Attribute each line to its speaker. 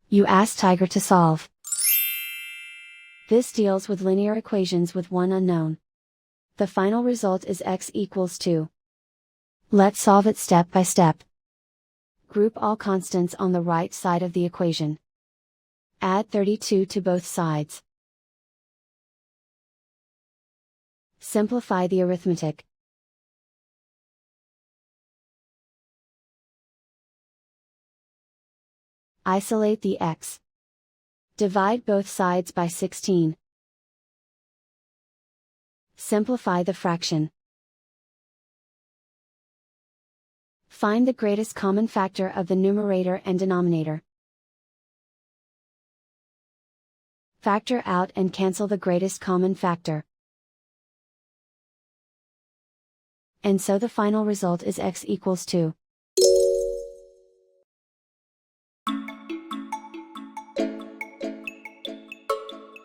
Speaker 1: You ask Tiger to solve. This deals with linear equations with one unknown. The final result is x equals 2. Let's solve it step by step. Group all constants on the right side of the equation. Add 32 to both sides. Simplify the arithmetic. Isolate the x. Divide both sides by 16. Simplify the fraction. Find the greatest common factor of the numerator and denominator. Factor out and cancel the greatest common factor. And so the final result is x equals 2.